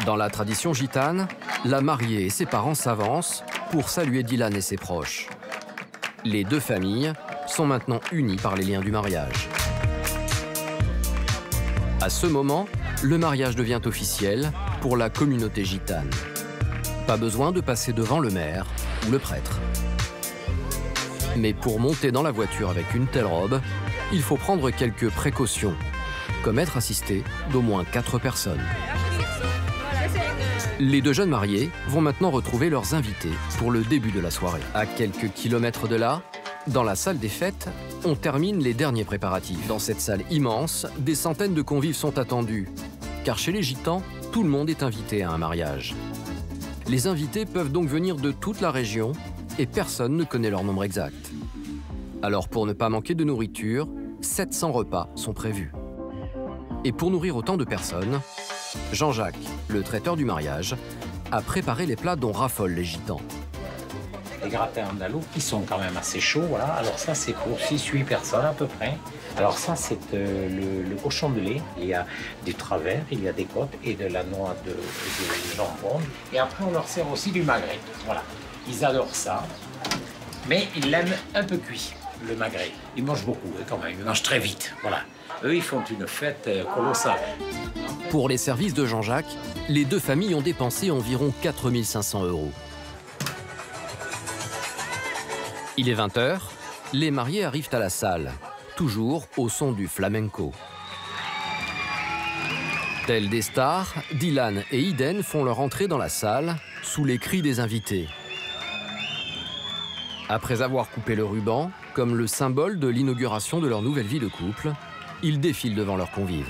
Dans la tradition gitane, la mariée et ses parents s'avancent pour saluer Dylan et ses proches. Les deux familles sont maintenant unies par les liens du mariage. À ce moment, le mariage devient officiel pour la communauté gitane. Pas besoin de passer devant le maire ou le prêtre. Mais pour monter dans la voiture avec une telle robe, il faut prendre quelques précautions, comme être assisté d'au moins 4 personnes. Les deux jeunes mariés vont maintenant retrouver leurs invités pour le début de la soirée. À quelques kilomètres de là, dans la salle des fêtes, on termine les derniers préparatifs. Dans cette salle immense, des centaines de convives sont attendus, car chez les gitans, tout le monde est invité à un mariage. Les invités peuvent donc venir de toute la région et personne ne connaît leur nombre exact. Alors pour ne pas manquer de nourriture, 700 repas sont prévus. Et pour nourrir autant de personnes, Jean-Jacques, le traiteur du mariage, a préparé les plats dont raffolent les gitans. Les gratins andalous qui sont quand même assez chauds, voilà. Alors ça c'est pour 6-8 personnes à peu près. Alors ça c'est le cochon de lait, il y a du travers, il y a des côtes et de la noix de jambon. Et après on leur sert aussi du magret, voilà. Ils adorent ça, mais ils l'aiment un peu cuit, le magret. Ils mangent beaucoup quand même, ils mangent très vite, voilà. Eux ils font une fête colossale. Pour les services de Jean-Jacques, les deux familles ont dépensé environ 4 500 €. Il est 20 h, les mariés arrivent à la salle, toujours au son du flamenco. Tels des stars, Dylan et Eden font leur entrée dans la salle sous les cris des invités. Après avoir coupé le ruban, comme le symbole de l'inauguration de leur nouvelle vie de couple, ils défilent devant leurs convives.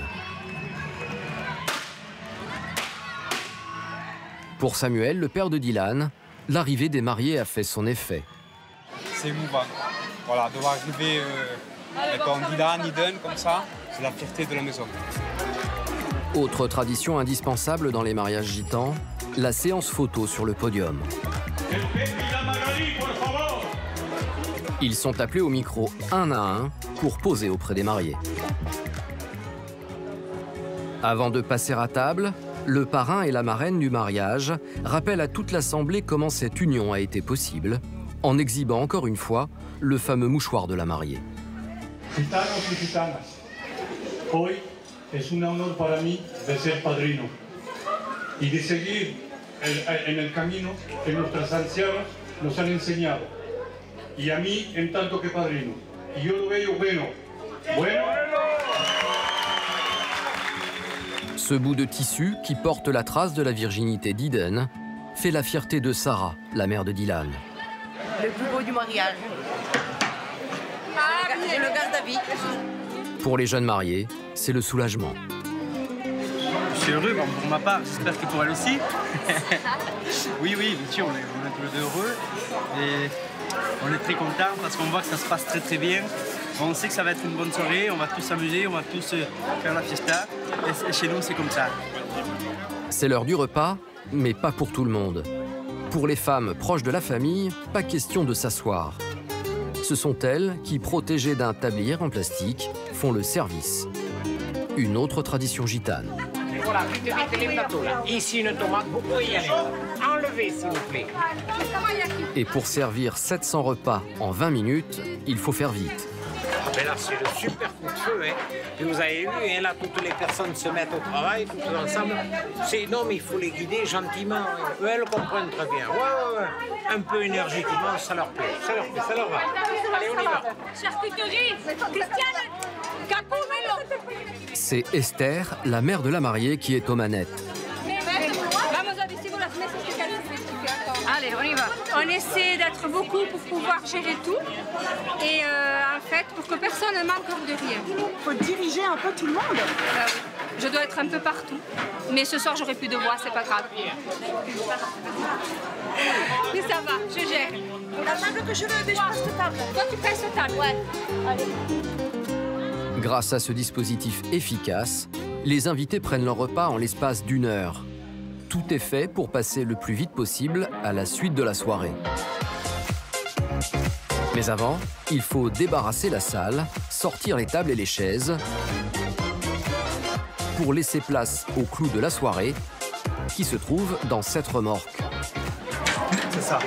Pour Samuel, le père de Dylan, l'arrivée des mariés a fait son effet. C'est émouvant. Voilà, de voir arriver Dylan, Eden, comme ça, c'est la fierté de la maison. Autre tradition indispensable dans les mariages gitans, la séance photo sur le podium. Ils sont appelés au micro un à un pour poser auprès des mariés. Avant de passer à table, le parrain et la marraine du mariage rappellent à toute l'assemblée comment cette union a été possible, en exhibant encore une fois le fameux mouchoir de la mariée. Gitanos y gitanas, hoy es un honor para mí de ser padrino y de seguir en el camino que nuestros ancianos nos han enseñado. Y a mí en tanto que padrino. Y yo lo veo bueno. Ce bout de tissu, qui porte la trace de la virginité d'Eden, fait la fierté de Sarah, la mère de Dylan. Le plus beau du mariage. Je le garde à vie. Pour les jeunes mariés, c'est le soulagement. Je suis heureux, bon, pour ma part, j'espère que pour elle aussi. Oui, bien sûr, on est tous les deux heureux. Et on est très contents parce qu'on voit que ça se passe très bien. On sait que ça va être une bonne soirée, on va tous s'amuser, on va tous faire la fiesta. Et chez nous, c'est comme ça. C'est l'heure du repas, mais pas pour tout le monde. Pour les femmes proches de la famille, pas question de s'asseoir. Ce sont elles qui, protégées d'un tablier en plastique, font le service. Une autre tradition gitane. Voilà, vite les plateaux là. Ici une tomate, vous pouvez y aller. Enlevez s'il vous plaît. Et pour servir 700 repas en 20 minutes, il faut faire vite. Ah ben là c'est le super coup de feu, hein. Et vous avez vu, hein, là toutes les personnes se mettent au travail, toutes ensemble. Non mais il faut les guider gentiment. Eux, elles comprennent très bien. Ouais. Un peu énergiquement, ça leur plaît, ça leur va. Allez, on y va. Charcuterie, Christiane, Capomelo. C'est Esther, la mère de la mariée, qui est aux manettes. Allez, on y va. On essaie d'être beaucoup pour pouvoir gérer tout. Et en fait, pour que personne ne manque de rien. Il faut diriger un peu tout le monde. Oui. Je dois être un peu partout. Mais ce soir, j'aurai plus de voix, c'est pas grave. Mais ça va, je gère. La table que je veux, mais je passe cette table. Toi, tu passes cette table. Ouais. Allez. Grâce à ce dispositif efficace, les invités prennent leur repas en l'espace d'1 heure. Tout est fait pour passer le plus vite possible à la suite de la soirée. Mais avant, il faut débarrasser la salle, sortir les tables et les chaises pour laisser place au clou de la soirée, qui se trouve dans cette remorque. C'est ça.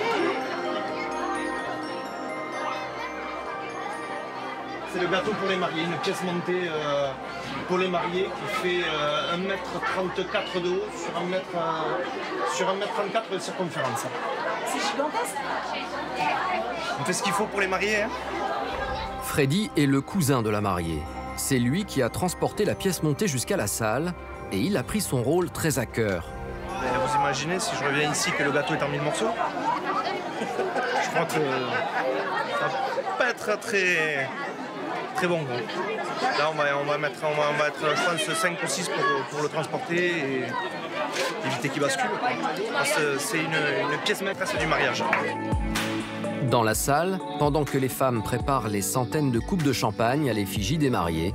C'est le gâteau pour les mariés, une pièce montée pour les mariés qui fait 1,34 m de haut sur 1,34 m de circonférence. C'est gigantesque. On fait ce qu'il faut pour les mariés. Hein. Freddy est le cousin de la mariée. C'est lui qui a transporté la pièce montée jusqu'à la salle et il a pris son rôle très à cœur. Vous imaginez si je reviens ici que le gâteau est en 1000 morceaux? Je crois que ça va pas être très bon. Là, on va mettre, je pense, 5 ou 6 pour le transporter et éviter qu'il bascule. C'est une pièce maîtresse du mariage. Dans la salle, pendant que les femmes préparent les centaines de coupes de champagne à l'effigie des mariés.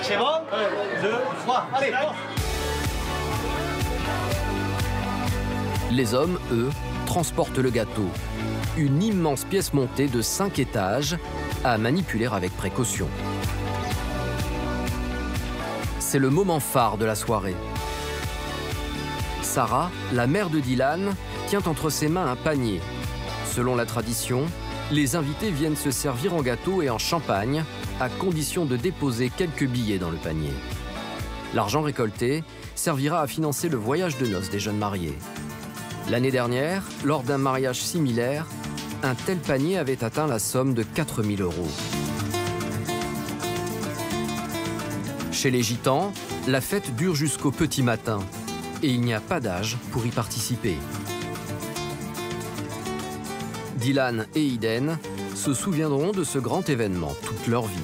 C'est bon? 1, 2, 3, allez, bon. Les hommes, eux, transportent le gâteau. Une immense pièce montée de 5 étages à manipuler avec précaution. C'est le moment phare de la soirée. Sarah, la mère de Dylan, tient entre ses mains un panier. Selon la tradition, les invités viennent se servir en gâteau et en champagne, à condition de déposer quelques billets dans le panier. L'argent récolté servira à financer le voyage de noces des jeunes mariés. L'année dernière, lors d'un mariage similaire, un tel panier avait atteint la somme de 4 000 €. Chez les Gitans, la fête dure jusqu'au petit matin et il n'y a pas d'âge pour y participer. Dylan et Eden se souviendront de ce grand événement toute leur vie.